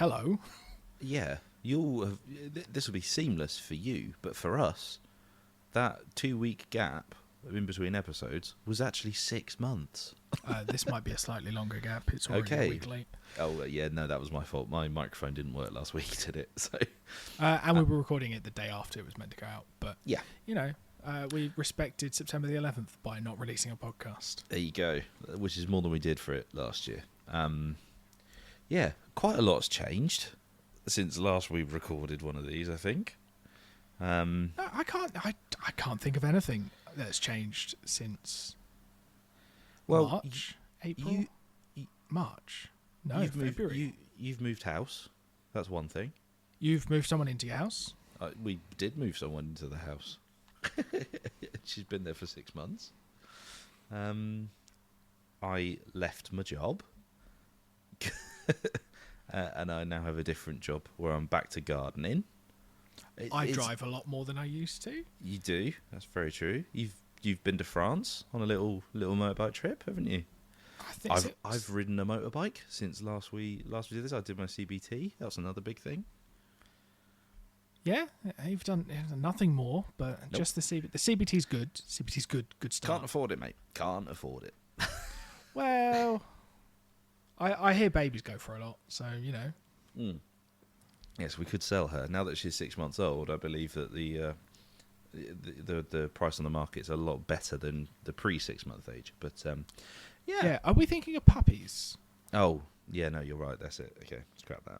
hello. Yeah, this will be seamless for you, but for us, that 2-week gap in between episodes was actually 6 months. This might be a slightly longer gap. It's already a week late. Oh, yeah, no, that was my fault. My microphone didn't work last week, did it? So, and we were recording it the day after it was meant to go out. But, yeah, we respected September the 11th by not releasing a podcast. There you go, which is more than we did for it last year. Yeah, quite a lot's changed since last we recorded one of these, I think. No, I can't think of anything that's changed since March, April, March. No, February. You've moved house. That's one thing. You've moved someone into your house. We did move someone into the house. She's been there for 6 months. I left my job. And I now have a different job where I'm back to gardening. I drive a lot more than I used to. You do. That's very true. You've been to France on a little motorbike trip, haven't you? I think I've ridden a motorbike since last we did this. I did my CBT. That was another big thing. Yeah, you've done nothing more, but nope. Just the CBT. The CBT's good. CBT's good start. Can't afford it, mate. Can't afford it. Well, I hear babies go for a lot, so Yes, we could sell her. Now that she's 6 months old, I believe that the price on the market is a lot better than the pre-6 month age. But yeah. Are we thinking of puppies? Oh, yeah, no, you're right. That's it. Okay, scrap that.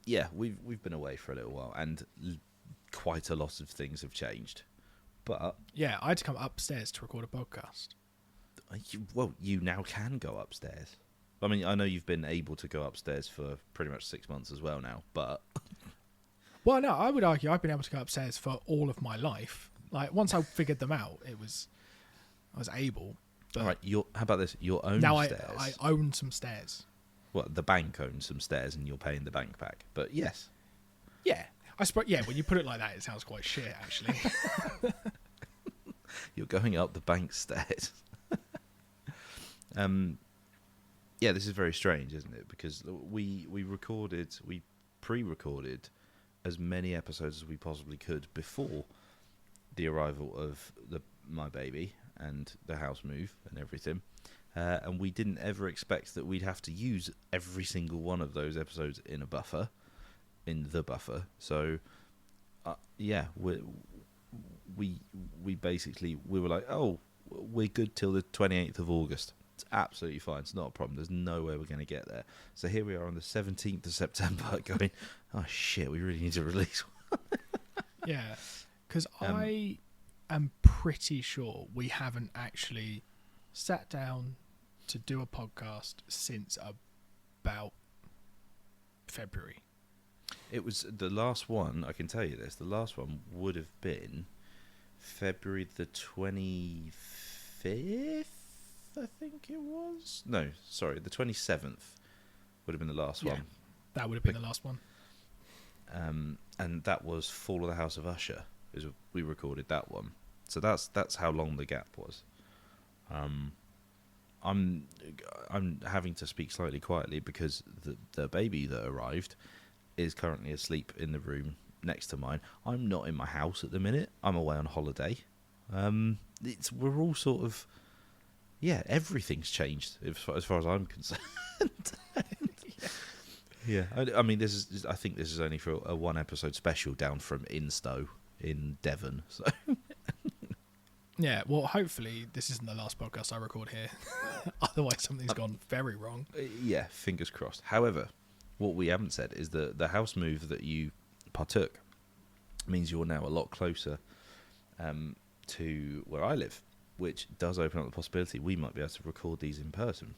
Yeah, we've been away for a little while, and quite a lot of things have changed. But yeah, I had to come upstairs to record a podcast. You now can go upstairs. I mean, I know you've been able to go upstairs for pretty much 6 months as well now, but... Well, no, I would argue I've been able to go upstairs for all of my life. Like, once I figured them out, I was able. But all right, how about this? Your own now stairs. I own some stairs. Well, the bank owns some stairs and you're paying the bank back. But yes. Yeah. I suppose, yeah, when you put it like that, it sounds quite shit, actually. You're going up the bank stairs. Yeah, this is very strange, isn't it? Because we pre-recorded as many episodes as we possibly could before the arrival of my baby and the house move and everything. And we didn't ever expect that we'd have to use every single one of those episodes in the buffer. So, yeah, we basically we were like, oh, we're good till the 28th of August. It's absolutely fine. It's not a problem. There's no way we're going to get there. So here we are on the 17th of September going, oh, shit, we really need to release one. Yeah, because I am pretty sure we haven't actually sat down to do a podcast since about February. It was the last one, I can tell you this, the last one would have been February the 25th, I think it was. No, sorry, the 27th would have been the last one. That would have been the last one. And that was Fall of the House of Usher. We recorded that one. So that's how long the gap was. I'm having to speak slightly quietly because the baby that arrived is currently asleep in the room next to mine. I'm not in my house at the minute. I'm away on holiday. We're all sort of... Yeah, everything's changed as far as I'm concerned. Yeah, I mean, I think this is only for a 1-episode special down from Instow in Devon. So, yeah, well, hopefully this isn't the last podcast I record here. Otherwise, something's gone very wrong. Yeah, fingers crossed. However, what we haven't said is the house move that you partook means you're now a lot closer to where I live, which does open up the possibility we might be able to record these in person,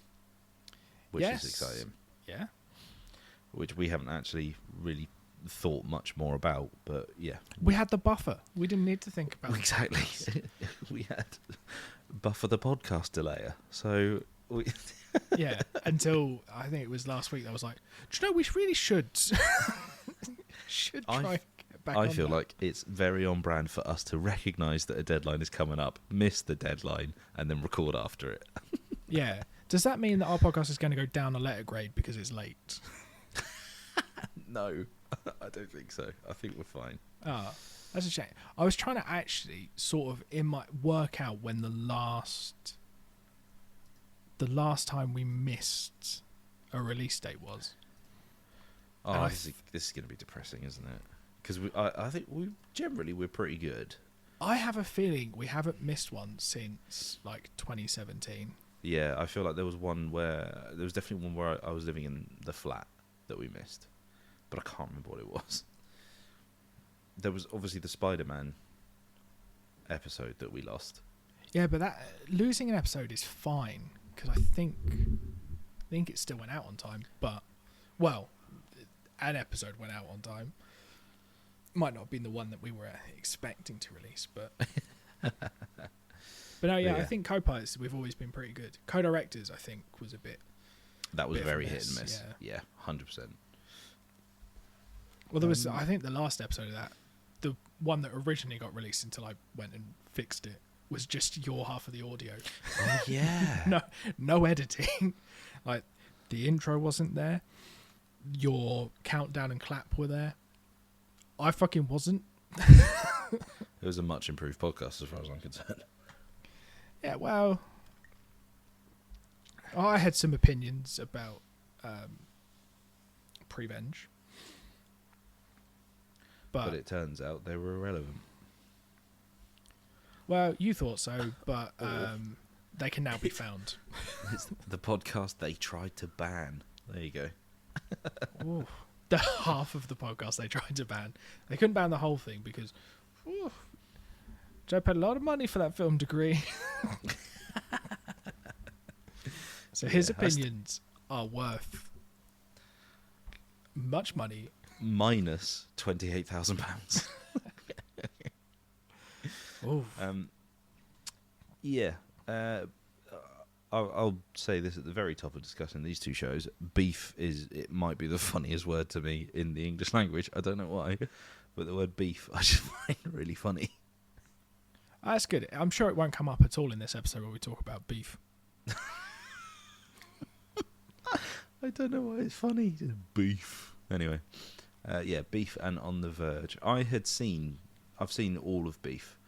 which is exciting. Yeah. Which we haven't actually really thought much more about, but yeah. We had the buffer. We didn't need to think about exactly. We had buffer the podcast delayer. So yeah, until I think it was last week. I was like, do you know we really should try and get back on I feel that. like it's very on brand for us to recognise that a deadline is coming up, miss the deadline, and then record after it. Yeah. Does that mean that our podcast is going to go down a letter grade because it's late? No, I don't think so. I think we're fine. Oh, that's a shame. I was trying to actually sort of work out when the last time we missed a release date was. Oh, this is going to be depressing, isn't it? Because I think we're pretty good. I have a feeling we haven't missed one since like 2017. Yeah, I feel like there was definitely one where I was living in the flat that we missed, but I can't remember what it was. There was obviously the Spider-Man episode that we lost. Yeah, but that losing an episode is fine because I think it still went out on time. But an episode went out on time. Might not have been the one that we were expecting to release, but no, yeah, I think co-pilots we've always been pretty good. Co-directors, I think, was a bit. That was very hit and miss. Yeah, 100%. Well, there was. I think the last episode of that, the one that originally got released until I went and fixed it, was just your half of the audio. Oh yeah. no editing. Like the intro wasn't there. Your countdown and clap were there. I fucking wasn't. It was a much improved podcast as far as I'm concerned. Yeah, well, I had some opinions about Prevenge. But it turns out they were irrelevant. Well, you thought so, but they can now be found. It's the podcast they tried to ban. There you go. Ooh, the half of the podcast they tried to ban. They couldn't ban the whole thing because Joe paid a lot of money for that film degree. So his opinions are worth much money. Minus £28,000. Oh. Yeah. I'll say this at the very top of discussing these two shows. Beef it might be the funniest word to me in the English language. I don't know why, but the word beef I just find really funny. That's good. I'm sure it won't come up at all in this episode where we talk about beef. I don't know why it's funny. Beef. Anyway, yeah, Beef and On The Verge. I've seen all of Beef.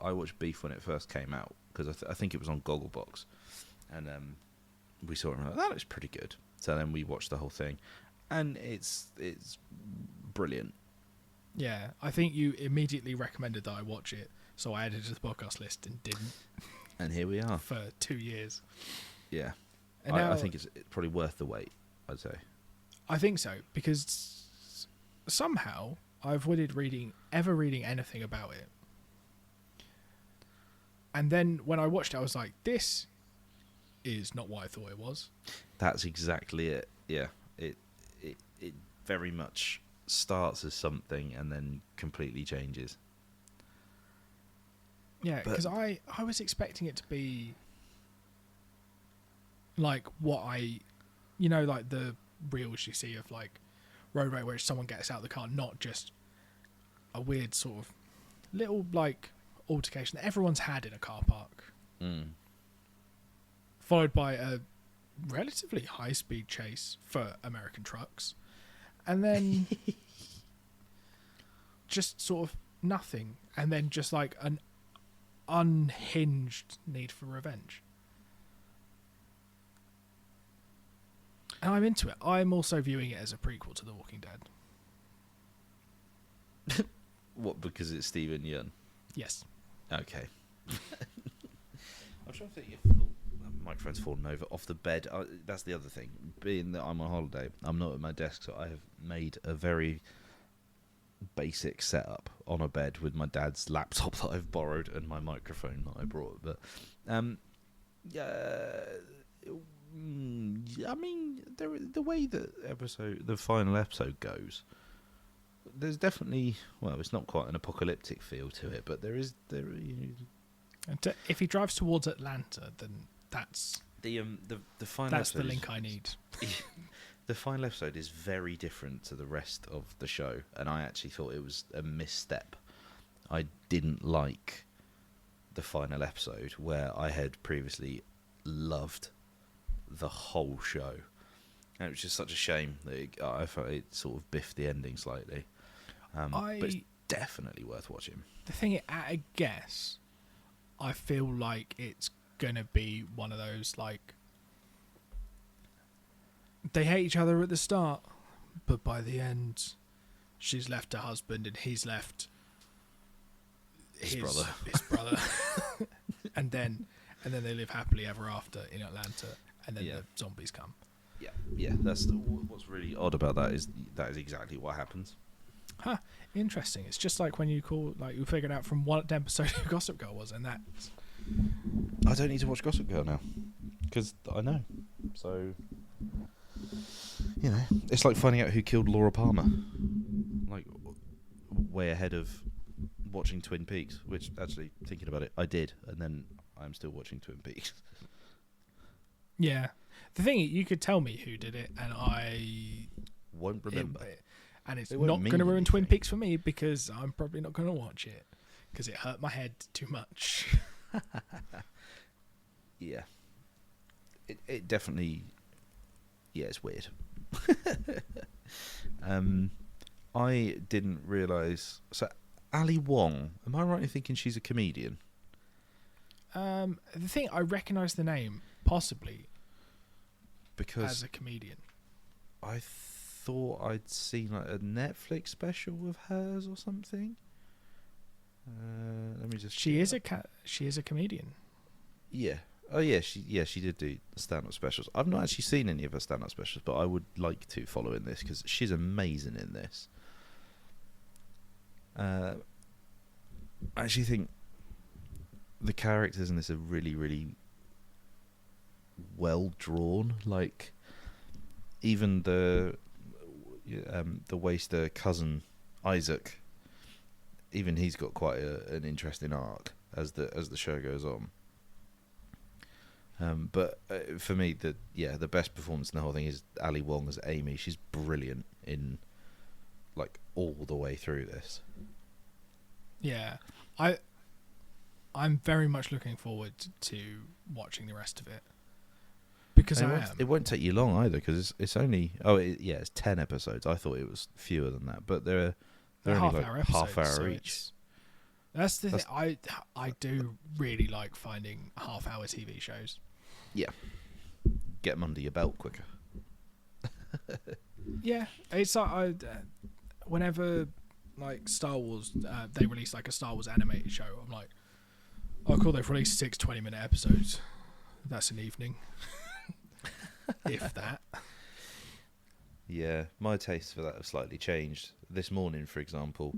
I watched Beef when it first came out because I think it was on Gogglebox. And we saw it and we were like, that looks pretty good. So then we watched the whole thing. And it's brilliant. Yeah, I think you immediately recommended that I watch it. So I added it to the podcast list and didn't. And here we are. For 2 years. Yeah. And now, I think it's probably worth the wait, I'd say. I think so, because somehow I avoided reading anything about it. And then when I watched it, I was like, this is not what I thought it was. That's exactly it. Yeah. It very much starts as something and then completely changes. Yeah, because I was expecting it to be like what like the reels you see of like road rage where someone gets out of the car, not just a weird sort of little like altercation that everyone's had in a car park. Followed by a relatively high-speed chase for American trucks. And then just sort of nothing. And then just like an unhinged need for revenge. And I'm into it. I'm also viewing it as a prequel to The Walking Dead. What, because it's Stephen Yeun? Yes. Okay. I'm trying to think if... Oh, my microphone's fallen over off the bed. That's the other thing. Being that I'm on holiday, I'm not at my desk, so I have made a very basic setup on a bed with my dad's laptop that I've borrowed and my microphone that I brought. But, I mean, the way that the final episode goes, there's definitely, well, it's not quite an apocalyptic feel to it, but there is. If he drives towards Atlanta, then that's the final. That's episode the link I need. The final episode is very different to the rest of the show, and I actually thought it was a misstep. I didn't like the final episode where I had previously loved the whole show. And it was just such a shame that I felt it sort of biffed the ending slightly. But it's definitely worth watching. The thing, at a guess, I feel like it's gonna be one of those like they hate each other at the start, but by the end, she's left her husband and he's left His brother. His brother, and then they live happily ever after in Atlanta, and then the zombies come. Yeah. That's what's really odd about that is exactly what happens. Huh. Interesting. It's just like when you figured out from what episode of Gossip Girl was, and that. I don't need to watch Gossip Girl now because I know. So, it's like finding out who killed Laura Palmer. Like, way ahead of watching Twin Peaks, which actually, thinking about it, I did, and then I'm still watching Twin Peaks. Yeah. The thing, you could tell me who did it, and I won't remember. And it's not going to ruin Twin Peaks for me because I'm probably not going to watch it because it hurt my head too much. Yeah. It definitely... Yeah, it's weird. I didn't realise... So, Ali Wong, am I right in thinking she's a comedian? The thing, I recognise the name, possibly, because as a comedian. I thought I'd seen like a Netflix special of hers or something. Let me just. She is a comedian. Yeah. Oh yeah. She did do stand-up specials. I've not actually seen any of her stand-up specials, but I would like to follow in this because she's amazing in this. I actually think the characters in this are really, really well drawn. Like, even the waster cousin Isaac, even he's got quite an interesting arc as the show goes on. But for me, the best performance in the whole thing is Ali Wong as Amy. She's brilliant in like all the way through this. Yeah, I'm very much looking forward to watching the rest of it because it won't take you long either because it's only it's 10 episodes. I thought it was fewer than that, but they're only like half hour each. That's the thing. I do really like finding half-hour TV shows. Yeah, get them under your belt quicker. Yeah, it's like whenever like Star Wars, they release like a Star Wars animated show. I'm like, oh cool, they've released 6 20-minute episodes. That's an evening, if that. Yeah, my tastes for that have slightly changed. This morning, for example,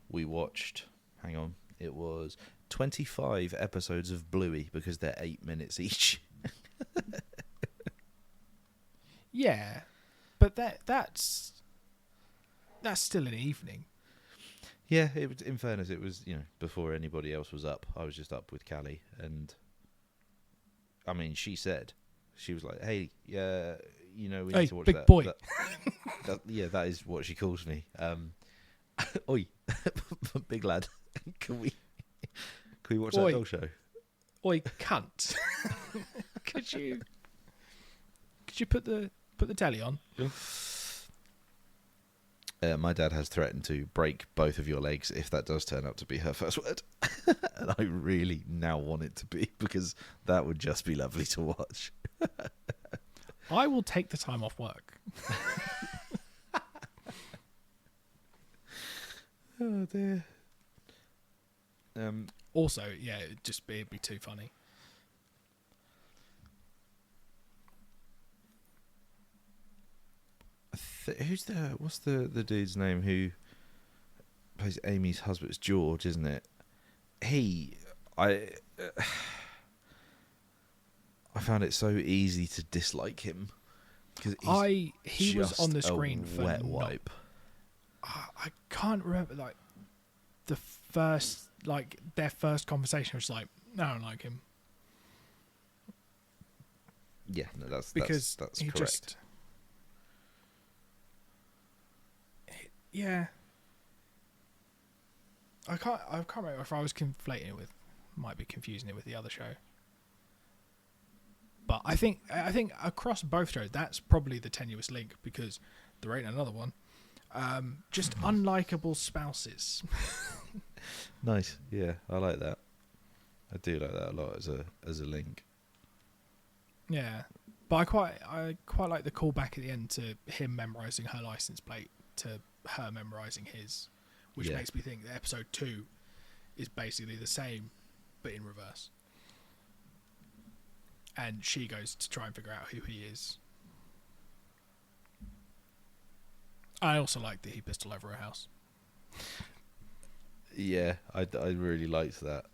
we watched. Hang on, it was 25 episodes of Bluey because they're 8 minutes each. Yeah, but that's still an evening. Yeah, it was, in fairness, it was before anybody else was up. I was just up with Callie, and I mean, she was like, "Hey, yeah, we need to watch big that." Boy. That is what she calls me. Oi, big lad, can we watch that dog show? Oi, cunt! Could you put the telly on? My dad has threatened to break both of your legs if that does turn out to be her first word. And I really now want it to be because that would just be lovely to watch. I will take the time off work. Oh dear. Also, yeah, it'd be too funny. What's the dude's name who plays Amy's husband? It's George, isn't it? I found it so easy to dislike him because he was on the screen for wet wipe. I can't remember their first conversation was like, no, I don't like him. Yeah, no, that's he correct. Yeah. I can't remember if I was conflating it with, might be confusing it with the other show. But I think across both shows, that's probably the tenuous link, because there ain't another one. Just unlikable spouses. Nice. Yeah, I like that. I do like that a lot as a link. Yeah, but I quite like the callback at the end to him memorizing her license plate to her memorizing his, which makes me think that episode 2 is basically the same, but in reverse. And she goes to try and figure out who he is. I also like that he pistol over a house. Yeah, I really liked that.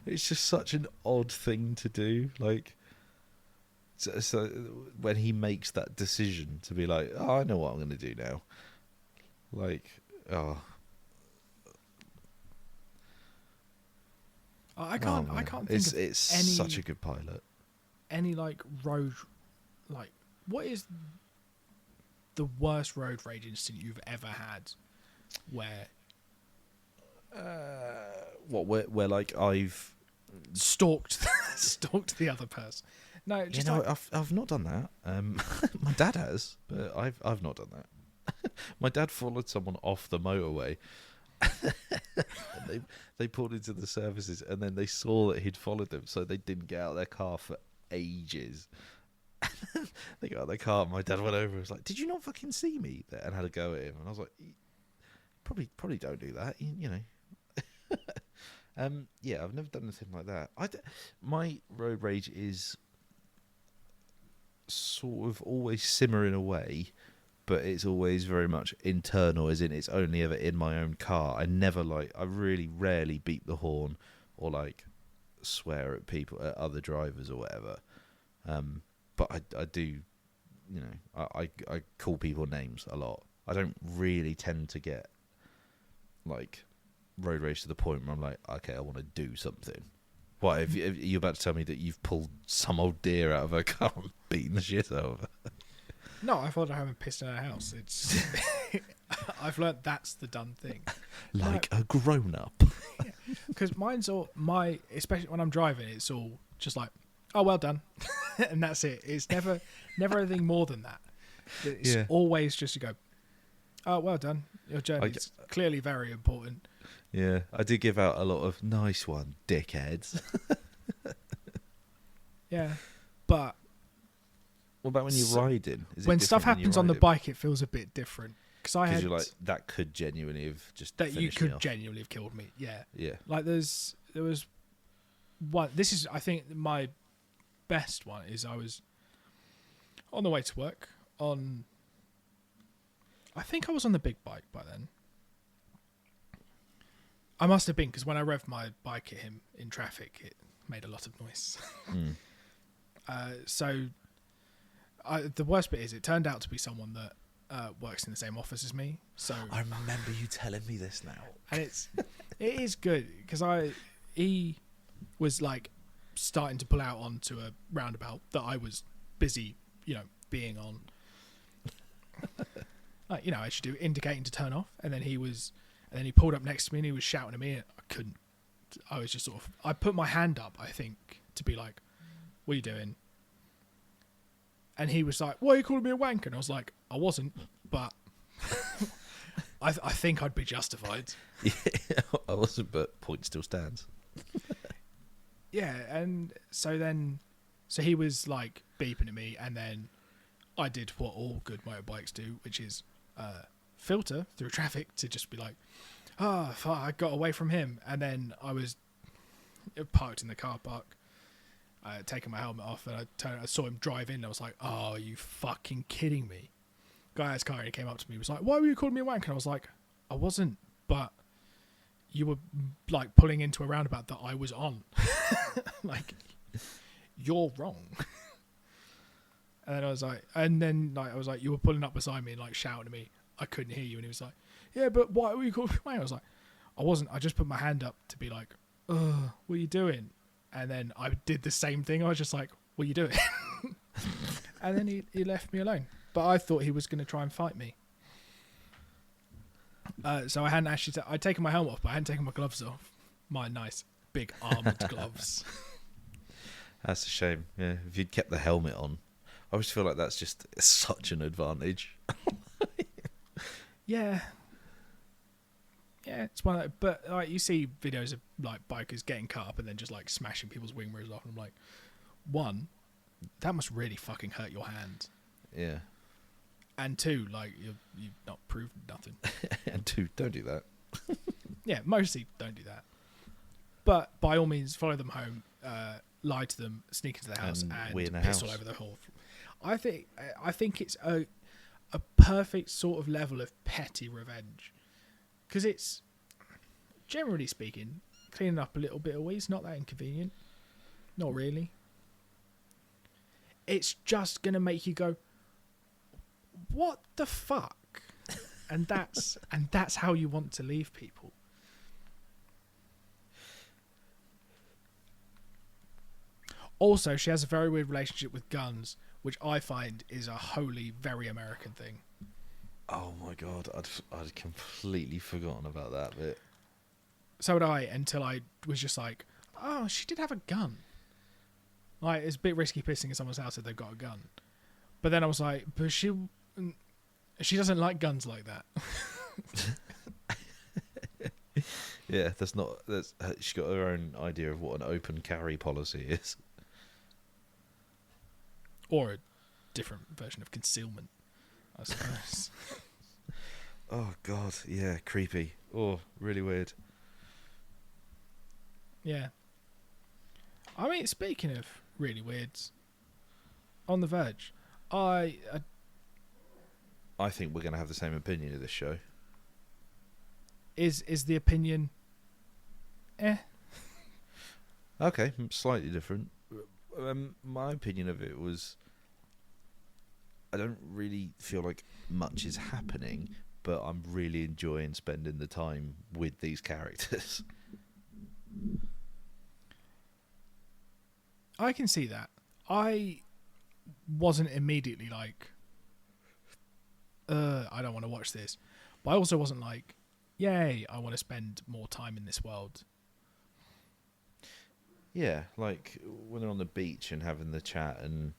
It's just such an odd thing to do. Like, so when he makes that decision to be like, oh, I know what I'm going to do now. Like, oh. I can't think of it's any, such a good pilot. Any like road, like, what is the worst road rage incident you've ever had? Where where like I've stalked the other person? No, just I've not done that. My dad has, but I've not done that. My dad followed someone off the motorway. And they pulled into the services, and then they saw that he'd followed them, so they didn't get out of their car for ages. They got out of their car, and my dad went over and was like, "Did you not fucking see me there?" And had a go at him, and I was like, "Probably don't do that, you know." Yeah, I've never done anything like that. My road rage is sort of always simmering away, but it's always very much internal, as in it's only ever in my own car. I really rarely beep the horn or like swear at people, at other drivers or whatever. But I do, you know, I call people names a lot. I don't really tend to get like road rage to the point where I'm like, okay, I want to do something. What, are you about to tell me that you've pulled some old deer out of her car and beaten the shit out of her? No, I thought I haven't pissed in our house. It's I've learnt that's the done thing. Like a grown up. Because mine's all especially when I'm driving, it's all just like, oh, well done, and that's it. It's never anything more than that. It's always just to go, oh, well done. Your journey's clearly very important. Yeah, I do give out a lot of nice one, dickheads. Yeah, but what about when you're riding? When stuff happens on the bike, it feels a bit different. Because you're like, that could genuinely have just genuinely have killed me. Yeah, yeah. Like there was one. This is, I think, my best one. Is I was on the way to work on. I think I was on the big bike by then. I must have been, because when I revved my bike at him in traffic, it made a lot of noise. So the worst bit is it turned out to be someone that works in the same office as me. So I remember you telling me this now. And it is good, because he was like starting to pull out onto a roundabout that I was busy, you know, being on. Like, you know, I should do indicating to turn off, and then he pulled up next to me and he was shouting at me, and I couldn't. I was just sort of, I put my hand up, I think, to be like, what are you doing? And he was like, why are you calling me a wanker? And I was like, I wasn't, but I think I'd be justified. Yeah, I wasn't, but point still stands. Yeah, and so he was like beeping at me, and then I did what all good motorbikes do, which is filter through traffic to just be like, oh, fuck, I got away from him. And then I was parked in the car park, taking my helmet off, and I saw him drive in, and I was like, oh, are you fucking kidding me? Guy has car, and he came up to me, was like, why were you calling me a wank? And I was like, I wasn't, but you were like pulling into a roundabout that I was on. Like, you're wrong. And then I was like, you were pulling up beside me and like shouting at me. I couldn't hear you. And he was like, yeah, but why were you calling me a wank? I was like, I wasn't. I just put my hand up to be like, ugh, what are you doing? And then I did the same thing. I was just like, what are you doing? And then he left me alone. But I thought he was going to try and fight me. So I hadn't actually... I'd taken my helmet off, but I hadn't taken my gloves off. My nice, big, armoured gloves. That's a shame. Yeah, if you'd kept the helmet on, I always feel like that's just such an advantage. Yeah. Yeah, it's one of that, but like you see videos of like bikers getting cut up and then just like smashing people's wing mirrors off, and I'm like, one, that must really fucking hurt your hand, Yeah. and two, like you've not proved nothing. And two, don't do that. Yeah, mostly don't do that. But by all means, follow them home, lie to them, sneak into the house, and win the piss house. all over the whole. I think it's a perfect sort of level of petty revenge, because it's, generally speaking, cleaning up a little bit of weed's not that inconvenient. Not really. It's just gonna make you go, what the fuck? And that's how you want to leave people. Also, she has a very weird relationship with guns, which I find is a wholly very American thing. Oh my god, I'd completely forgotten about that bit. So would I, until I was just like, oh, she did have a gun. Like, it's a bit risky pissing in someone's house if they've got a gun. But then I was like, but she doesn't like guns like that. Yeah, she's got her own idea of what an open carry policy is. Or a different version of concealment, I suppose. Oh god, yeah, creepy. Oh, really weird. Yeah. I mean, speaking of really weird, On The Verge, I think we're going to have the same opinion of this show. is the opinion Okay, slightly different. My opinion of it was, I don't really feel like much is happening, but I'm really enjoying spending the time with these characters. I can see that. I wasn't immediately like, I don't want to watch this. But I also wasn't like, yay, I want to spend more time in this world. Yeah, like when they're on the beach and having the chat and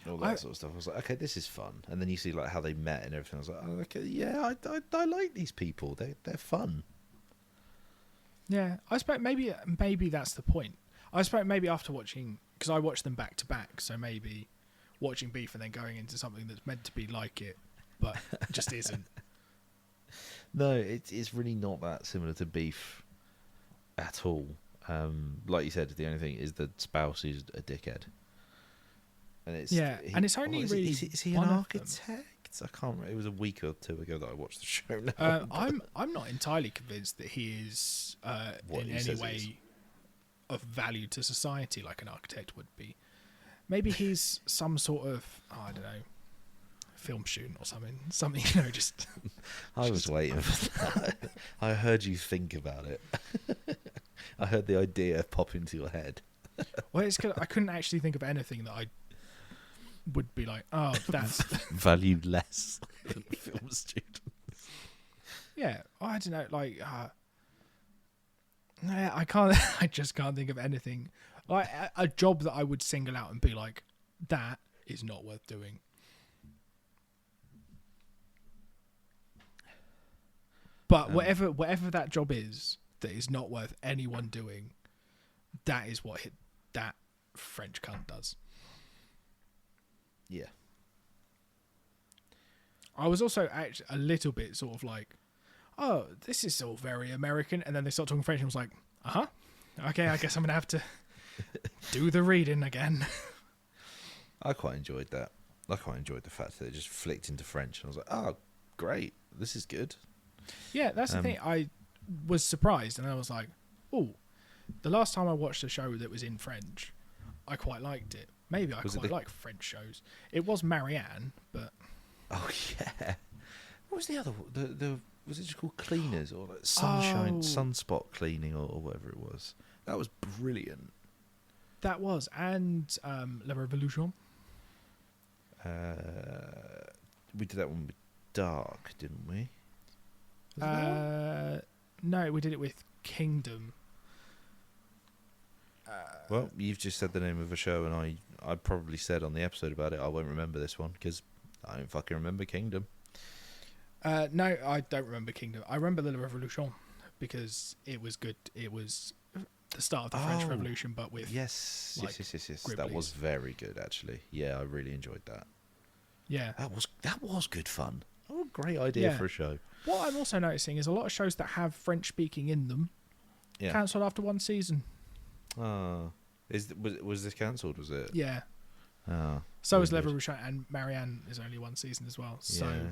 all that sort of stuff. I was like, okay, this is fun. And then you see like how they met and everything. I was like, oh, okay, yeah, I like these people. They're fun. Yeah, I expect maybe that's the point. I expect maybe after watching, because I watched them back to back, so maybe watching Beef and then going into something that's meant to be like it, but just isn't. No, it's really not that similar to Beef at all. Like you said, the only thing is the spouse is a dickhead. And it's and it's only really is he an architect? I can't remember. It was a week or two ago that I watched the show now. I'm not entirely convinced that he is in any way of value to society like an architect would be. Maybe he's some sort of, I don't know, film student or something. Something, just... I was waiting for that. I heard you think about it. I heard the idea pop into your head. Well, it's 'cause I couldn't actually think of anything that I would be like, oh, that's... valued less than film students. Yeah, I don't know, like... I can't... I just can't think of anything. Like, a job that I would single out and be like, that is not worth doing. But whatever that job is that is not worth anyone doing, that is what that French cunt does. Yeah. I was also actually a little bit sort of like, oh, this is all very American. And then they start talking French and I was like, uh-huh. Okay, I guess I'm going to have to do the reading again. I quite enjoyed that. I quite enjoyed the fact that it just flicked into French. And I was like, oh, great. This is good. Yeah, that's the thing. I was surprised and I was like, oh, the last time I watched a show that was in French, I quite liked it. Maybe I quite like French shows. It was Marianne, but... Oh, yeah. What was the other one? Was it just called Cleaners or like Sunspot Cleaning or whatever it was? That was brilliant. That was. And La Revolution. We did that one with Dark, didn't we? No, we did it with Kingdom. Well, you've just said the name of a show, and I probably said on the episode about it, I won't remember this one because I don't fucking remember Kingdom. No, I don't remember Kingdom. I remember the Revolution because it was good. It was the start of the French Revolution, but with yes. Griblies. That was very good, actually. Yeah, I really enjoyed that. Yeah, that was good fun. Oh, a great idea for a show. What I'm also noticing is a lot of shows that have French speaking in them cancelled after one season. Was this cancelled? Was it? Yeah. So is Le Revolution, and Marianne is only one season as well. So. Yeah.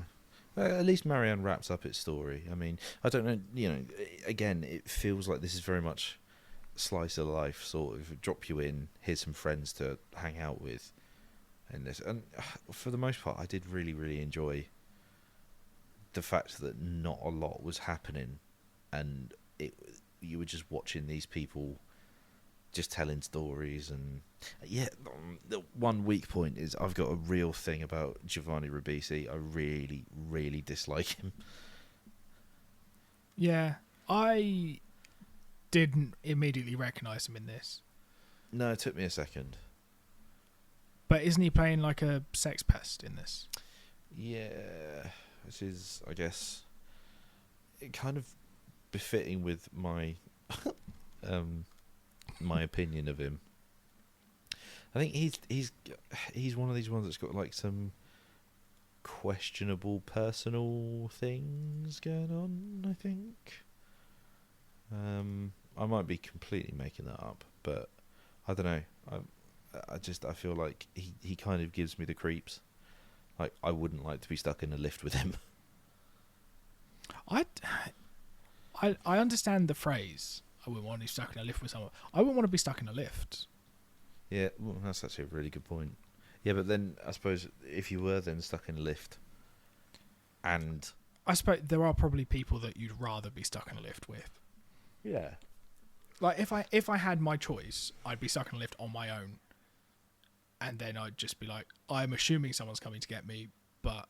Well, at least Marianne wraps up its story. I mean, I don't know. Again, it feels like this is very much slice of life, sort of drop you in. Here's some friends to hang out with, and this. And for the most part, I did really, really enjoy the fact that not a lot was happening, and you were just watching these people just telling stories. And the one weak point is I've got a real thing about Giovanni Ribisi. I really, really dislike him. Yeah, I didn't immediately recognise him in this. No, it took me a second. But isn't he playing like a sex pest in this? Yeah, this is, I guess, kind of befitting with my my opinion of him. I think he's one of these ones that's got like some questionable personal things going on, I think. I might be completely making that up, but I don't know. I feel like he kind of gives me the creeps. Like, I wouldn't like to be stuck in a lift with him. I understand the phrase, I wouldn't want to be stuck in a lift with someone. I wouldn't want to be stuck in a lift. Yeah, well, that's actually a really good point. Yeah, but then I suppose if you were then stuck in a lift, and I suppose there are probably people that you'd rather be stuck in a lift with. Yeah. Like if I had my choice, I'd be stuck in a lift on my own, and then I'd just be like, I'm assuming someone's coming to get me, but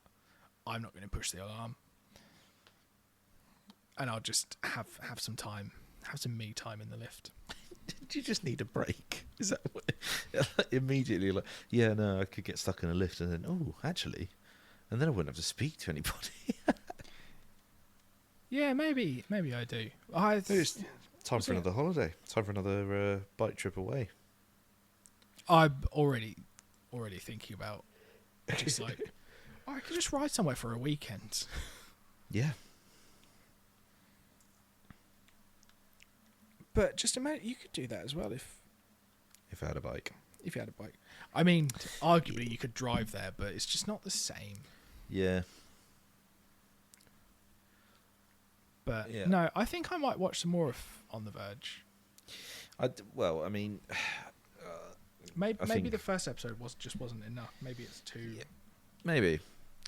I'm not going to push the alarm, and I'll just have some time, have some me time in the lift. Do you just need a break? Is that what, immediately like? Yeah, no, I could get stuck in a lift, and then actually, and then I wouldn't have to speak to anybody. Yeah, maybe I do. It's time for another holiday. Time for another bike trip away. I'm already thinking about just like I could just ride somewhere for a weekend. Yeah. But just imagine you could do that as well if I had a bike. If you had a bike. I mean, arguably you could drive there, but it's just not the same. Yeah. But no, I think I might watch some more of On The Verge. Well, I mean, maybe the first episode wasn't enough. Maybe it's too. Yeah, maybe.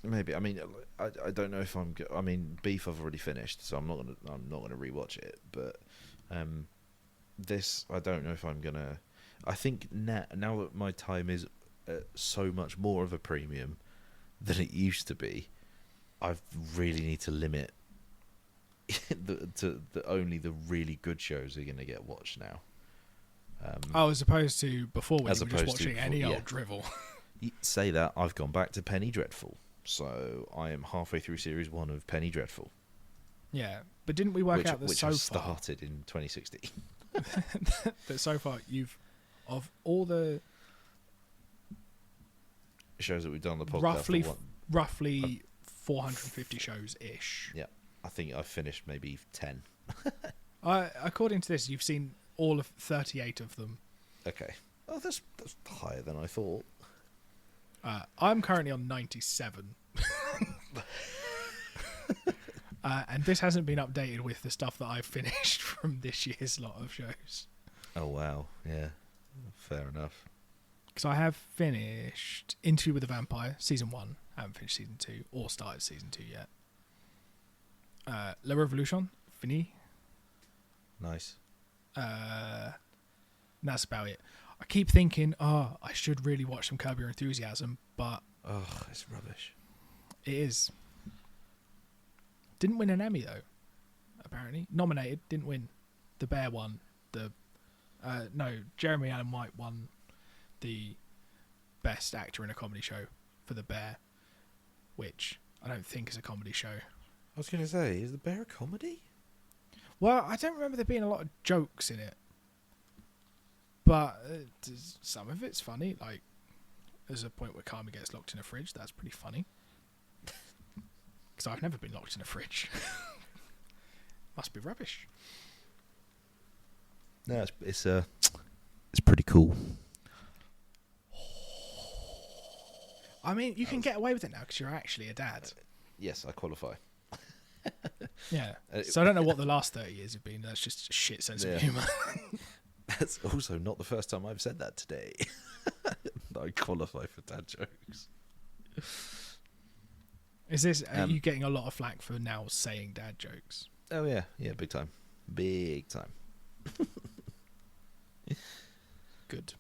I mean, I don't know if I'm. I mean, Beef I've already finished, so I'm not gonna rewatch it. But this I don't know if I'm gonna. I think now that my time is so much more of a premium than it used to be, I really need to limit only the really good shows are going to get watched now. As opposed to before when you were just watching any old drivel. Say that, I've gone back to Penny Dreadful. So I am halfway through series 1 of Penny Dreadful. Yeah, but didn't we work out that which so far... started in 2016. that so far you've... Of all the... shows that we've done on the podcast... Roughly 450 shows-ish. Yeah. I think I've finished maybe 10. According to this, you've seen all of 38 of them. Okay. Oh, that's higher than I thought. I'm currently on 97. And this hasn't been updated with the stuff that I've finished from this year's lot of shows. Oh, wow. Yeah. Fair enough. Because I have finished Interview with a Vampire, Season 1. I haven't finished Season 2 or started Season 2 yet. La Revolution, fini. Nice. That's about it. I keep thinking, I should really watch some Curb Your Enthusiasm, but... Oh, it's rubbish. It is. Didn't win an Emmy, though, apparently. Nominated, didn't win. The Bear won. No, Jeremy Allen White won the best actor in a comedy show for The Bear, which I don't think is a comedy show. I was going to say, is The Bear a comedy? Well, I don't remember there being a lot of jokes in it, but some of it's funny. Like, there's a point where Carmen gets locked in a fridge. That's pretty funny. Because I've never been locked in a fridge. Must be rubbish. No, it's pretty cool. I mean, you can get away with it now because you're actually a dad. Yes, I qualify. Yeah. So I don't know what the last 30 years have been. That's just a shit sense of humour. That's also not the first time I've said that today. I qualify for dad jokes. Is this? Are you getting a lot of flack for now saying dad jokes? Oh yeah, big time, big time. Good.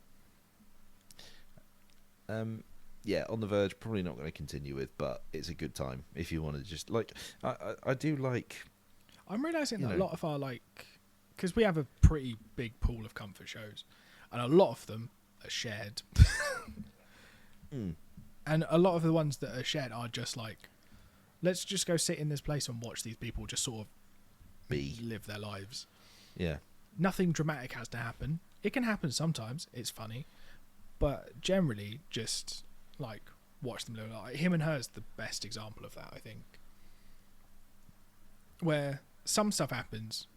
Yeah, On The Verge, probably not going to continue with, but it's a good time if you want to just like. I do like. I'm realizing that a lot of our because we have a pretty big pool of comfort shows, and a lot of them are shared. And a lot of the ones that are shared are just like, let's just go sit in this place and watch these people just sort of live their lives. Yeah. Nothing dramatic has to happen. It can happen sometimes. It's funny. But generally, just like watch them live. Like, Him and Her is the best example of that, I think. Where some stuff happens.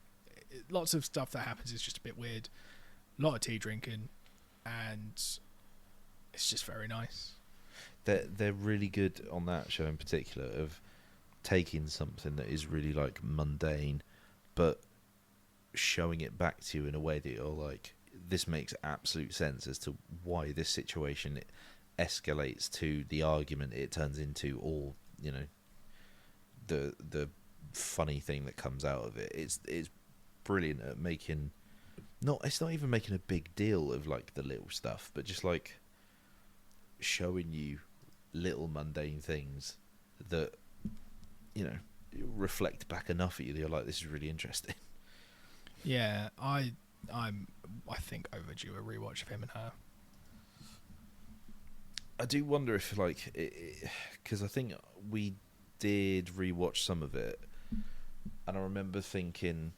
Lots of stuff that happens is just a bit weird. A lot of tea drinking. And it's just very nice. They're really good on that show in particular of taking something that is really like mundane, but showing it back to you in a way that you're like, this makes absolute sense as to why this situation escalates to the argument it turns into, or the funny thing that comes out of it. It's brilliant at making it's not even making a big deal of like the little stuff, but just like showing you little mundane things that reflect back enough at you that you're like, this is really interesting. Yeah, I think overdue a rewatch of Him and Her. I do wonder if because I think we did rewatch some of it, and I remember thinking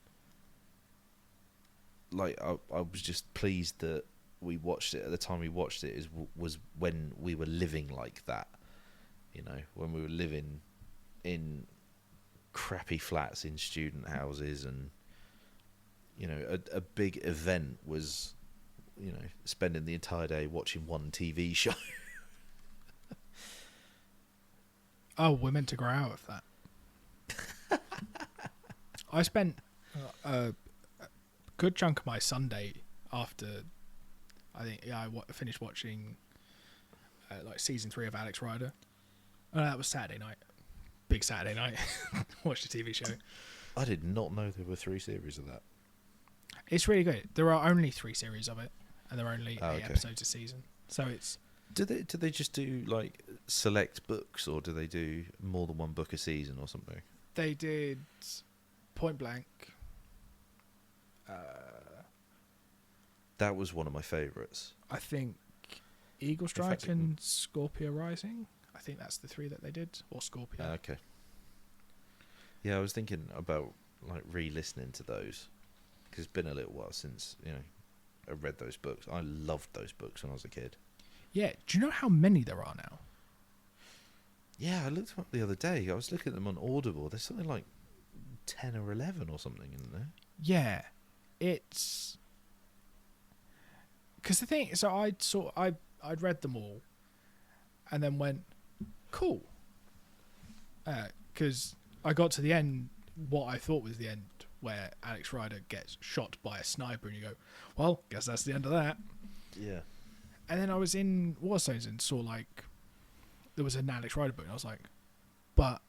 like I was just pleased that we watched it at the time we watched it was when we were living like that, when we were living in crappy flats in student houses, and a big event was spending the entire day watching one TV show. Oh, we're meant to grow out of that. I spent a good chunk of my Sunday after I finished watching season 3 of Alex Rider. That was Saturday night. Big Saturday night. Watched a TV show. I did not know there were 3 series of that. It's really good. There are only 3 series of it, and there are only 8 episodes a season. So it's. Do they just do like select books, or do they do more than one book a season or something? They did Point Blank. That was one of my favourites. I think Eagle Strike and Scorpio Rising. I think that's the 3 that they did, or Scorpio. Okay. Yeah, I was thinking about like re-listening to those because it's been a little while since I read those books. I loved those books when I was a kid. Yeah. Do you know how many there are now? Yeah, I looked them up the other day. I was looking at them on Audible. There's something like 10 or 11 or something in there. Yeah, it's because the thing. So I'd read them all, and then went, cool. Because I got to the end, what I thought was the end, where Alex Rider gets shot by a sniper, and you go, well, guess that's the end of that. Yeah. And then I was in Warzones and saw there was an Alex Rider book, and I was like, but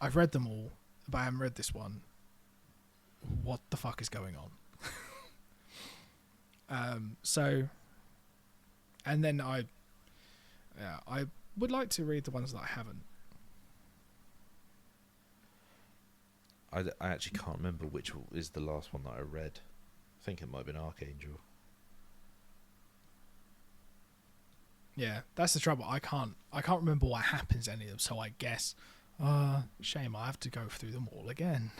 I've read them all, but I haven't read this one. What the fuck is going on? And then I would like to read the ones that I haven't. I actually can't remember which is the last one that I read. I think it might have been Archangel. Yeah, that's the trouble. I can't remember what happens in any of them, so I guess shame I have to go through them all again.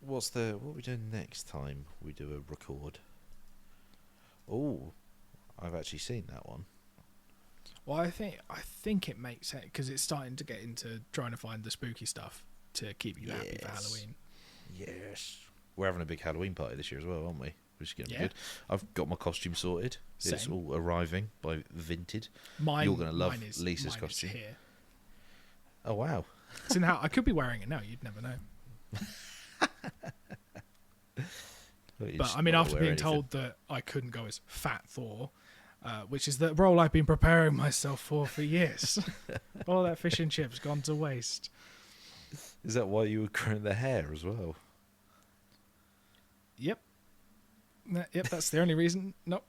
What are we doing next time we do a record? Oh, I've actually seen that one. Well, I think it makes sense because it's starting to get into trying to find the spooky stuff to keep you happy for Halloween. Yes. We're having a big Halloween party this year as well, aren't we? Which is going to be Yeah. good. I've got my costume sorted. It's Same. all arriving by Vinted. Mine, You're going to love mine is, Lisa's mine costume. Is here. Oh, wow. It's in the house. I could be wearing it now. You'd never know. But I mean, after being told that I couldn't go as Fat Thor, which is the role I've been preparing myself for years, all that fish and chips gone to waste. Is that why you were growing the hair as well? Yep. Yep, that's the only reason. Nope.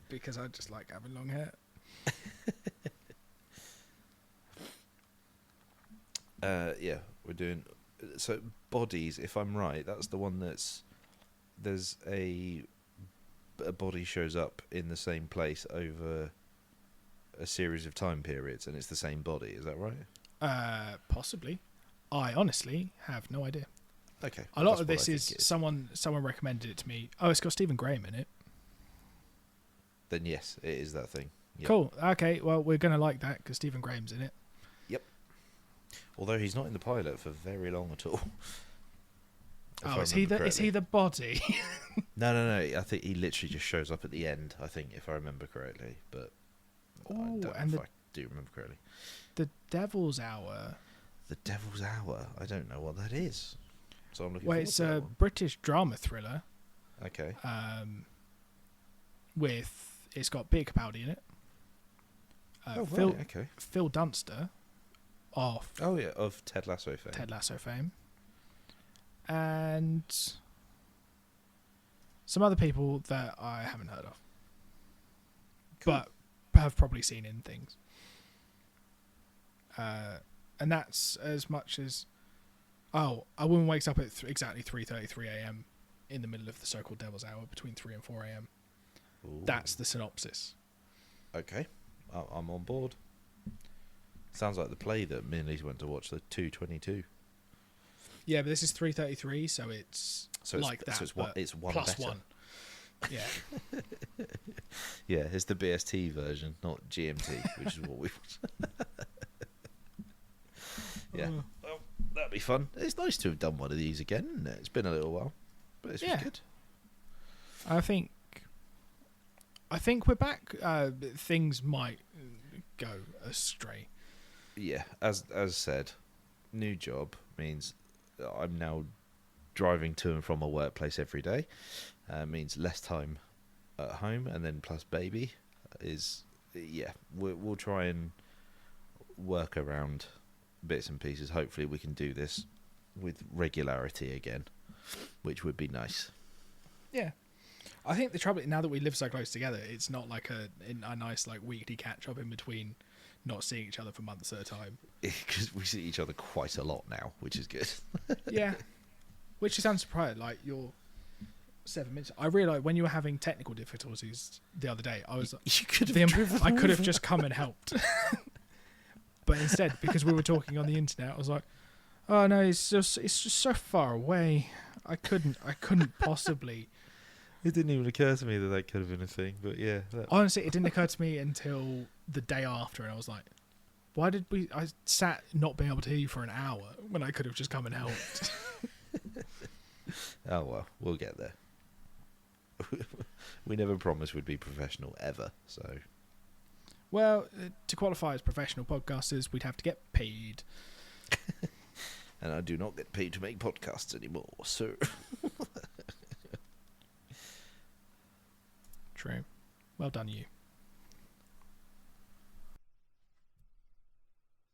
Because I just like having long hair. Yeah, we're doing... So, bodies, if I'm right, that's the one that's... There's a body shows up in the same place over a series of time periods, and it's the same body. Is that right? Possibly. I honestly have no idea. Okay. A lot of this is someone recommended it to me. Oh, it's got Stephen Graham in it. Then yes, it is that thing. Yep. Cool. Okay, well, we're going to like that because Stephen Graham's in it. Yep. Although he's not in the pilot for very long at all. Oh, is he the body? No. I think he literally just shows up at the end, I think, if I remember correctly. But I don't know if I do remember correctly. The Devil's Hour. The Devil's Hour? I don't know what that is. So I'm looking Well, it's a British drama thriller. Okay. It's got Peter Capaldi in it. Okay. Phil Dunster of of Ted Lasso fame. And some other people that I haven't heard of, but have probably seen in things. And that's as much as... Oh, a woman wakes up at exactly 3:33 a.m. in the middle of the so-called Devil's Hour between 3 and 4 a.m. Ooh. That's the synopsis. Okay, I'm on board. Sounds like the play that me and Lisa went to watch, the 2:22. Yeah, but this is 3:33, so it's like that. So it's one plus better. 1. Yeah. Yeah, it's the BST version, not GMT, which is what we... Yeah. Well, that'd be fun. It's nice to have done one of these again, isn't it? It's been a little while, but it's good. I think we're back. Things might go astray. Yeah, as said, new job means I'm now driving to and from my workplace every day. Means less time at home, and then plus baby is... Yeah, we'll try and work around bits and pieces. Hopefully we can do this with regularity again, which would be nice. Yeah. I think the trouble, now that we live so close together, it's not like a nice like weekly catch up in between not seeing each other for months at a time. Because we see each other quite a lot now, which is good. Yeah. Which is unsurprising. Like, you're 7 minutes. I realised when you were having technical difficulties the other day, I was I could have just come and helped. But instead, because we were talking on the internet, I was like, "Oh no, it's just so far away. I couldn't possibly." It didn't even occur to me that could have been a thing. But yeah, honestly, it didn't occur to me until the day after, and I was like, "Why did we?" I sat not being able to hear you for an hour when I could have just come and helped. Oh well, we'll get there. We never promised we'd be professional ever, so. Well, to qualify as professional podcasters, we'd have to get paid. And I do not get paid to make podcasts anymore, so... True. Well done, you.